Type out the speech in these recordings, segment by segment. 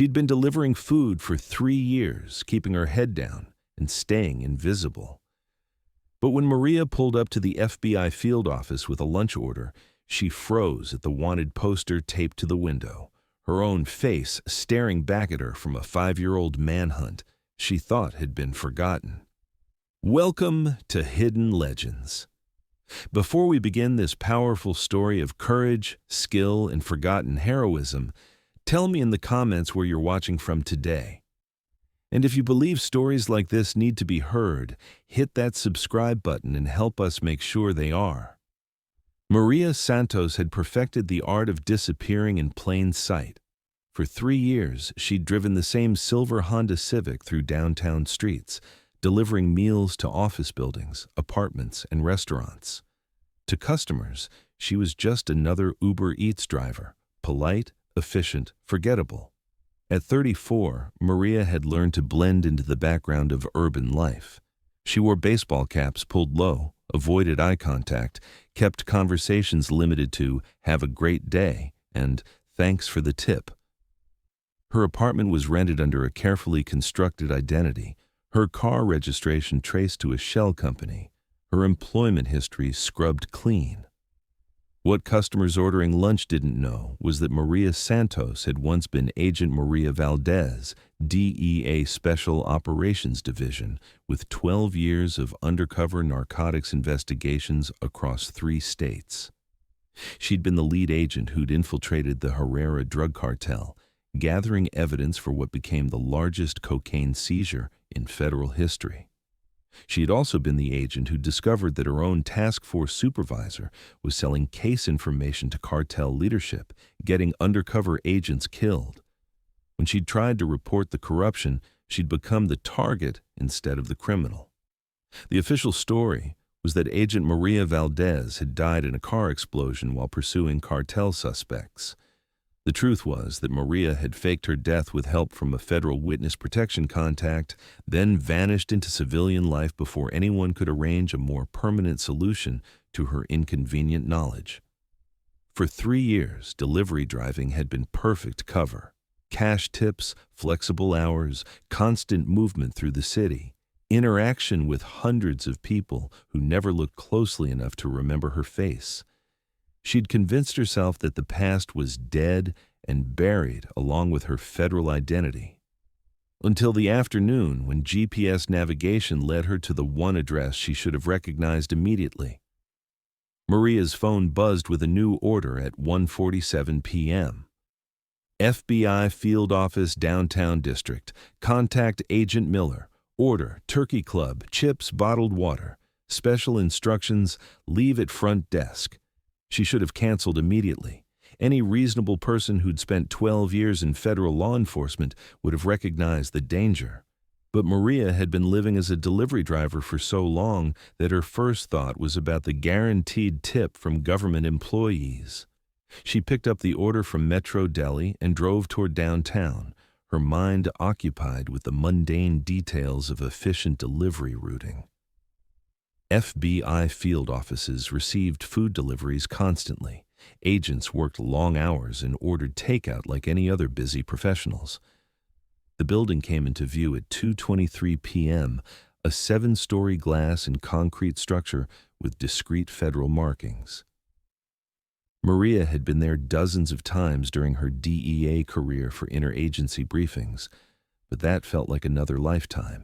She'd been delivering food for 3 years, keeping her head down and staying invisible. But when Maria pulled up to the FBI field office with a lunch order, she froze at the wanted poster taped to the window, her own face staring back at her from a 5-year-old manhunt she thought had been forgotten. Welcome to Hidden Legends. Before we begin this powerful story of courage, skill, and forgotten heroism, tell me in the comments where you're watching from today. And if you believe stories like this need to be heard, hit that subscribe button and help us make sure they are. Maria Santos had perfected the art of disappearing in plain sight. For 3 years, she'd driven the same silver Honda Civic through downtown streets, delivering meals to office buildings, apartments, and restaurants. To customers, she was just another Uber Eats driver, polite, efficient, forgettable. At 34, Maria had learned to blend into the background of urban life. She wore baseball caps pulled low, avoided eye contact, kept conversations limited to "have a great day" and "thanks for the tip." Her apartment was rented under a carefully constructed identity, her car registration traced to a shell company, her employment history scrubbed clean. What customers ordering lunch didn't know was that Maria Santos had once been Agent Maria Valdez, DEA Special Operations Division, with 12 years of undercover narcotics investigations across 3 states. She'd been the lead agent who'd infiltrated the Herrera drug cartel, gathering evidence for what became the largest cocaine seizure in federal history. She had also been the agent who discovered that her own task force supervisor was selling case information to cartel leadership, getting undercover agents killed. When she'd tried to report the corruption, she'd become the target instead of the criminal. The official story was that Agent Maria Valdez had died in a car explosion while pursuing cartel suspects. The truth was that Maria had faked her death with help from a federal witness protection contact, then vanished into civilian life before anyone could arrange a more permanent solution to her inconvenient knowledge. For 3 years, delivery driving had been perfect cover. Cash tips, flexible hours, constant movement through the city, interaction with hundreds of people who never looked closely enough to remember her face. She'd convinced herself that the past was dead and buried along with her federal identity. Until the afternoon when GPS navigation led her to the one address she should have recognized immediately. Maria's phone buzzed with a new order at 1:47 p.m. FBI Field Office, Downtown District. Contact Agent Miller. Order, Turkey Club, chips, bottled water. Special instructions, leave at front desk. She should have canceled immediately. Any reasonable person who'd spent 12 years in federal law enforcement would have recognized the danger. But Maria had been living as a delivery driver for so long that her first thought was about the guaranteed tip from government employees. She picked up the order from Metro Deli and drove toward downtown, her mind occupied with the mundane details of efficient delivery routing. FBI field offices received food deliveries constantly. Agents worked long hours and ordered takeout like any other busy professionals. The building came into view at 2:23 p.m., a 7-story glass and concrete structure with discrete federal markings. Maria had been there dozens of times during her DEA career for interagency briefings, but that felt like another lifetime.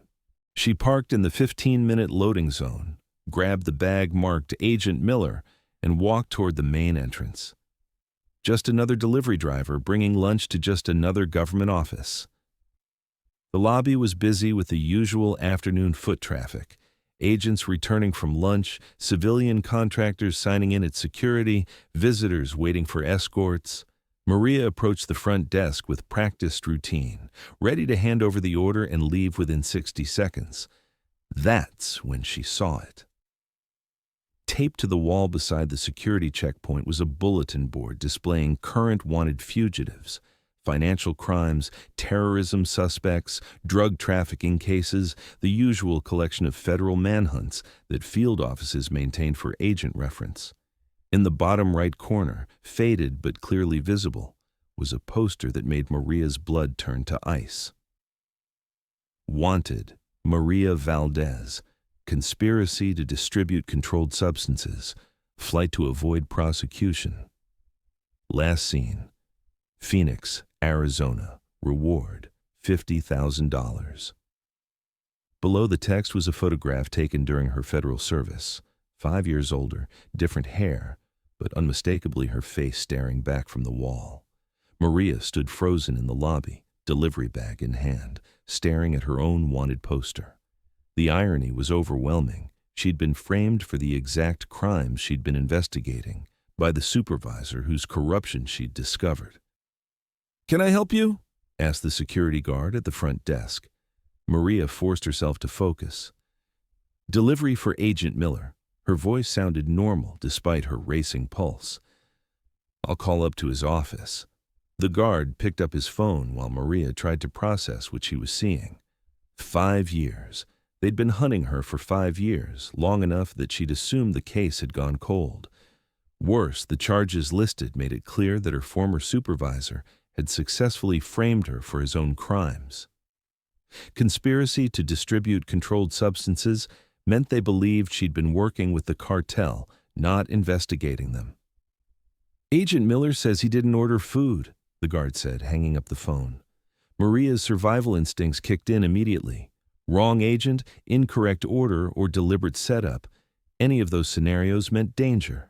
She parked in the 15-minute loading zone, grabbed the bag marked Agent Miller, and walked toward the main entrance. Just another delivery driver bringing lunch to just another government office. The lobby was busy with the usual afternoon foot traffic. Agents returning from lunch, civilian contractors signing in at security, visitors waiting for escorts. Maria approached the front desk with practiced routine, ready to hand over the order and leave within 60 seconds. That's when she saw it. Taped to the wall beside the security checkpoint was a bulletin board displaying current wanted fugitives, financial crimes, terrorism suspects, drug trafficking cases, the usual collection of federal manhunts that field offices maintain for agent reference. In the bottom right corner, faded but clearly visible, was a poster that made Maria's blood turn to ice. Wanted, Maria Valdez, conspiracy to distribute controlled substances, flight to avoid prosecution. Last seen, Phoenix, Arizona, reward, $50,000. Below the text was a photograph taken during her federal service. 5 years older, different hair, but unmistakably her face staring back from the wall. Maria stood frozen in the lobby, delivery bag in hand, staring at her own wanted poster. The irony was overwhelming. She'd been framed for the exact crimes she'd been investigating by the supervisor whose corruption she'd discovered. "Can I help you?" asked the security guard at the front desk. Maria forced herself to focus. "Delivery for Agent Miller." Her voice sounded normal despite her racing pulse. "I'll call up to his office." The guard picked up his phone while Maria tried to process what she was seeing. 5 years. They'd been hunting her for 5 years, long enough that she'd assumed the case had gone cold. Worse, the charges listed made it clear that her former supervisor had successfully framed her for his own crimes. Conspiracy to distribute controlled substances meant they believed she'd been working with the cartel, not investigating them. "Agent Miller says he didn't order food," the guard said, hanging up the phone. Maria's survival instincts kicked in immediately. Wrong agent, incorrect order, or deliberate setup. Any of those scenarios meant danger.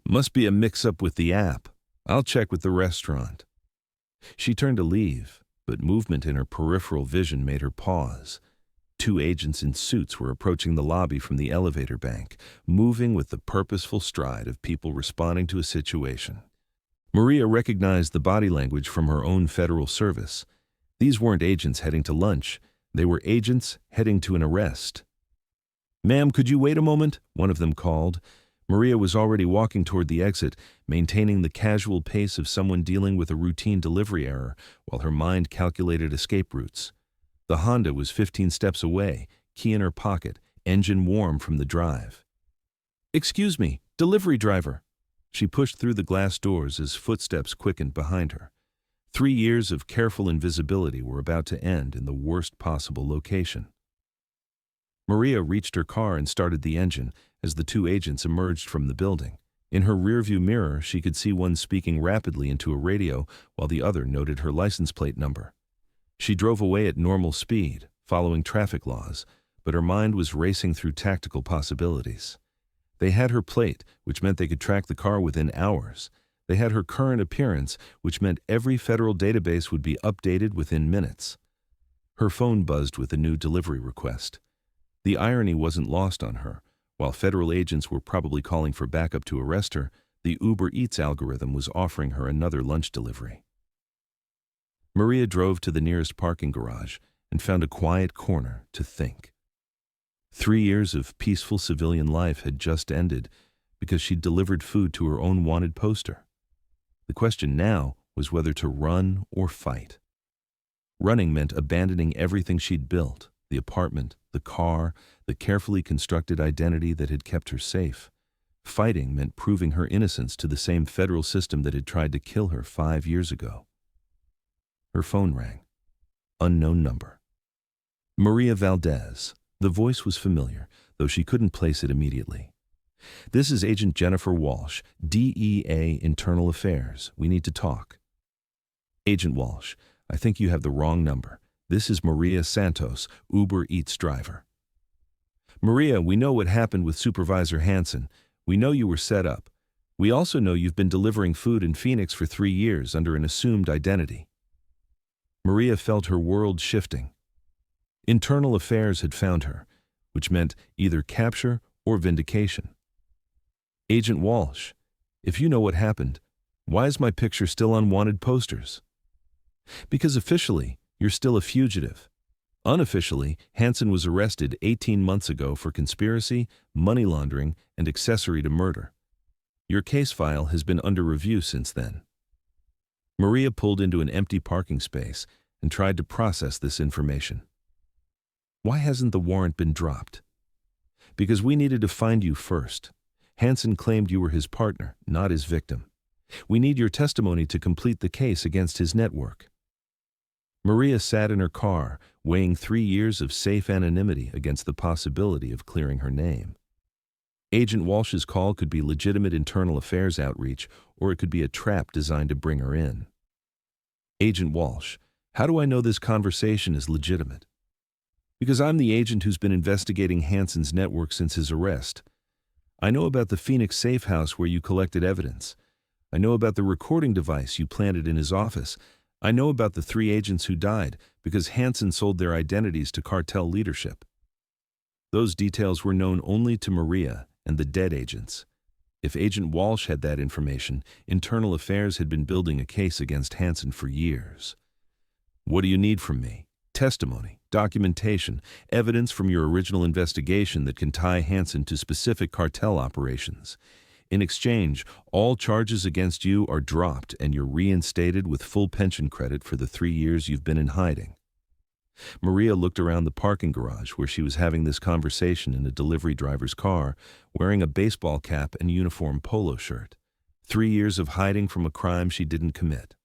"Must be a mix-up with the app. I'll check with the restaurant." She turned to leave, but movement in her peripheral vision made her pause. 2 agents in suits were approaching the lobby from the elevator bank, moving with the purposeful stride of people responding to a situation. Maria recognized the body language from her own federal service. These weren't agents heading to lunch. They were agents heading to an arrest. "Ma'am, could you wait a moment?" one of them called. Maria was already walking toward the exit, maintaining the casual pace of someone dealing with a routine delivery error, while her mind calculated escape routes. The Honda was 15 steps away, key in her pocket, engine warm from the drive. "Excuse me, delivery driver." She pushed through the glass doors as footsteps quickened behind her. 3 years of careful invisibility were about to end in the worst possible location. Maria reached her car and started the engine as the 2 agents emerged from the building. In her rearview mirror, she could see one speaking rapidly into a radio while the other noted her license plate number. She drove away at normal speed, following traffic laws, but her mind was racing through tactical possibilities. They had her plate, which meant they could track the car within hours. They had her current appearance, which meant every federal database would be updated within minutes. Her phone buzzed with a new delivery request. The irony wasn't lost on her. While federal agents were probably calling for backup to arrest her, the Uber Eats algorithm was offering her another lunch delivery. Maria drove to the nearest parking garage and found a quiet corner to think. 3 years of peaceful civilian life had just ended because she'd delivered food to her own wanted poster. The question now was whether to run or fight. Running meant abandoning everything she'd built, the apartment, the car, the carefully constructed identity that had kept her safe. Fighting meant proving her innocence to the same federal system that had tried to kill her 5 years ago. Her phone rang. Unknown number. Maria Valdez. The voice was familiar, though she couldn't place it immediately. "This is Agent Jennifer Walsh, DEA Internal Affairs. We need to talk." "Agent Walsh, I think you have the wrong number. This is Maria Santos, Uber Eats driver." "Maria, we know what happened with Supervisor Hansen. We know you were set up. We also know you've been delivering food in Phoenix for 3 years under an assumed identity." Maria felt her world shifting. Internal Affairs had found her, which meant either capture or vindication. "Agent Walsh, if you know what happened, why is my picture still on wanted posters?" "Because officially, you're still a fugitive. Unofficially, Hansen was arrested 18 months ago for conspiracy, money laundering, and accessory to murder. Your case file has been under review since then." Maria pulled into an empty parking space and tried to process this information. "Why hasn't the warrant been dropped?" "Because we needed to find you first. Hansen claimed you were his partner, not his victim. We need your testimony to complete the case against his network. Maria sat in her car, weighing 3 years of safe anonymity against the possibility of clearing her name. Agent Walsh's call could be legitimate internal affairs outreach, or it could be a trap designed to bring her in. Agent Walsh, how do I know this conversation is legitimate? Because I'm the agent who's been investigating Hanson's network since his arrest. I know about the Phoenix safe house where you collected evidence. I know about the recording device you planted in his office. I know about the 3 agents who died because Hanson sold their identities to cartel leadership. Those details were known only to Maria and the dead agents. If Agent Walsh had that information, Internal Affairs had been building a case against Hanson for years. What do you need from me? Testimony, documentation, evidence from your original investigation that can tie Hanson to specific cartel operations. In exchange, all charges against you are dropped and you're reinstated with full pension credit for the 3 years you've been in hiding. Maria looked around the parking garage where she was having this conversation in a delivery driver's car, wearing a baseball cap and uniform polo shirt. 3 years of hiding from a crime she didn't commit.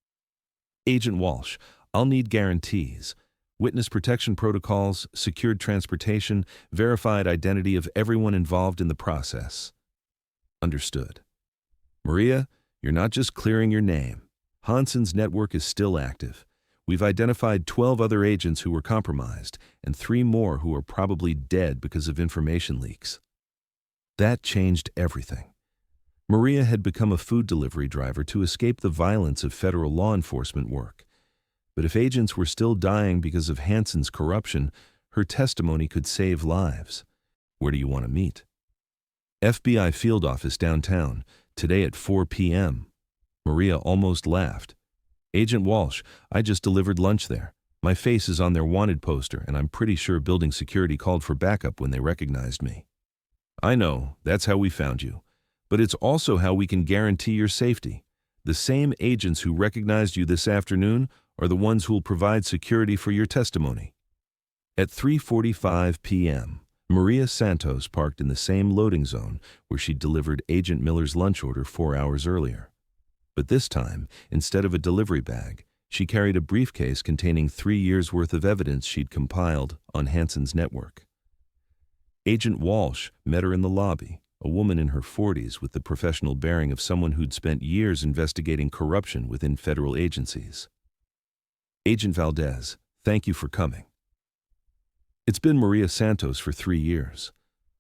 Agent Walsh, I'll need guarantees. Witness protection protocols, secured transportation, verified identity of everyone involved in the process. Understood. Maria, you're not just clearing your name. Hanson's network is still active. We've identified 12 other agents who were compromised, and 3 more who are probably dead because of information leaks. That changed everything. Maria had become a food delivery driver to escape the violence of federal law enforcement work. But if agents were still dying because of Hanson's corruption, her testimony could save lives. Where do you want to meet? FBI field office downtown, today at 4 p.m. Maria almost laughed. Agent Walsh, I just delivered lunch there. My face is on their wanted poster, and I'm pretty sure building security called for backup when they recognized me. I know, that's how we found you. But it's also how we can guarantee your safety. The same agents who recognized you this afternoon are the ones who will provide security for your testimony. At 3:45 p.m., Maria Santos parked in the same loading zone where she'd delivered Agent Miller's lunch order 4 hours earlier. But this time, instead of a delivery bag, she carried a briefcase containing 3 years' worth of evidence she'd compiled on Hanson's network. Agent Walsh met her in the lobby, a woman in her 40s with the professional bearing of someone who'd spent years investigating corruption within federal agencies. Agent Valdez, thank you for coming. It's been Maria Santos for 3 years.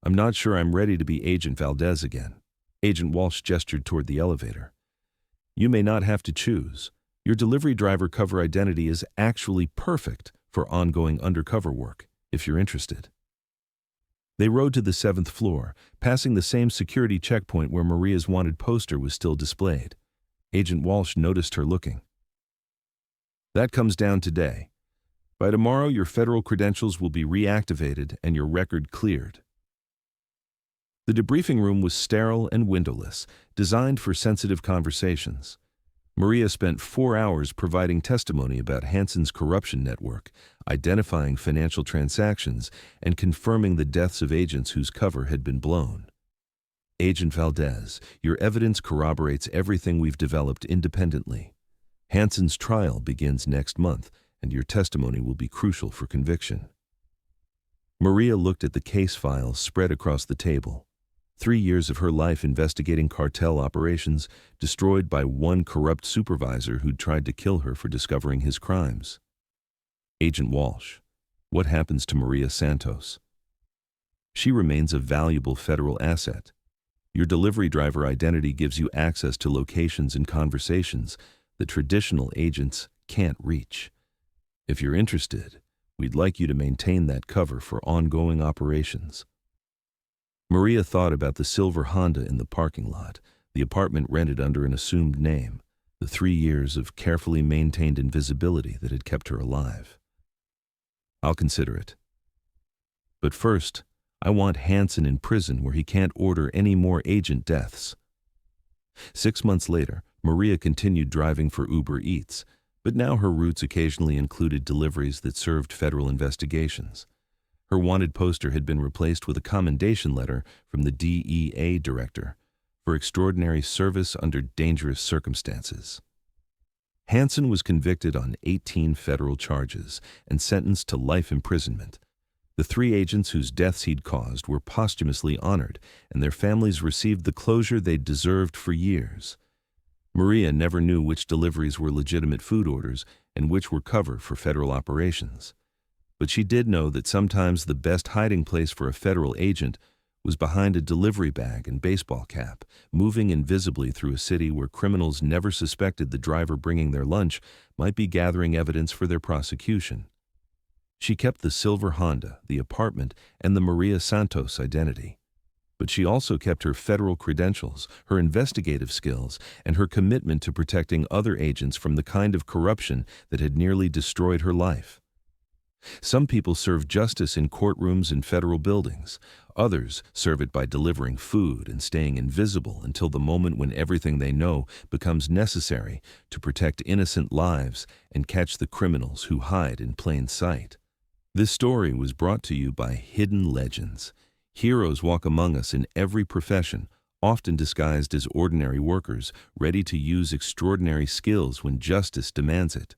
I'm not sure I'm ready to be Agent Valdez again. Agent Walsh gestured toward the elevator. You may not have to choose. Your delivery driver cover identity is actually perfect for ongoing undercover work, if you're interested. They rode to the 7th floor, passing the same security checkpoint where Maria's wanted poster was still displayed. Agent Walsh noticed her looking. That comes down today. By tomorrow, your federal credentials will be reactivated and your record cleared. The debriefing room was sterile and windowless, designed for sensitive conversations. Maria spent 4 hours providing testimony about Hanson's corruption network, identifying financial transactions, and confirming the deaths of agents whose cover had been blown. Agent Valdez, your evidence corroborates everything we've developed independently. Hanson's trial begins next month, and your testimony will be crucial for conviction. Maria looked at the case files spread across the table. 3 years of her life investigating cartel operations, destroyed by one corrupt supervisor who'd tried to kill her for discovering his crimes. Agent Walsh, what happens to Maria Santos? She remains a valuable federal asset. Your delivery driver identity gives you access to locations and conversations that traditional agents can't reach. If you're interested, we'd like you to maintain that cover for ongoing operations. Maria thought about the silver Honda in the parking lot, the apartment rented under an assumed name, the 3 years of carefully maintained invisibility that had kept her alive. I'll consider it. But first, I want Hanson in prison where he can't order any more agent deaths. 6 months later, Maria continued driving for Uber Eats, but now her routes occasionally included deliveries that served federal investigations. Her wanted poster had been replaced with a commendation letter from the DEA director for extraordinary service under dangerous circumstances. Hansen was convicted on 18 federal charges and sentenced to life imprisonment. The 3 agents whose deaths he'd caused were posthumously honored, and their families received the closure they'd deserved for years. Maria never knew which deliveries were legitimate food orders and which were cover for federal operations. But she did know that sometimes the best hiding place for a federal agent was behind a delivery bag and baseball cap, moving invisibly through a city where criminals never suspected the driver bringing their lunch might be gathering evidence for their prosecution. She kept the silver Honda, the apartment, and the Maria Santos identity. But she also kept her federal credentials, her investigative skills, and her commitment to protecting other agents from the kind of corruption that had nearly destroyed her life. Some people serve justice in courtrooms and federal buildings. Others serve it by delivering food and staying invisible until the moment when everything they know becomes necessary to protect innocent lives and catch the criminals who hide in plain sight. This story was brought to you by Hidden Legends. Heroes walk among us in every profession, often disguised as ordinary workers, ready to use extraordinary skills when justice demands it.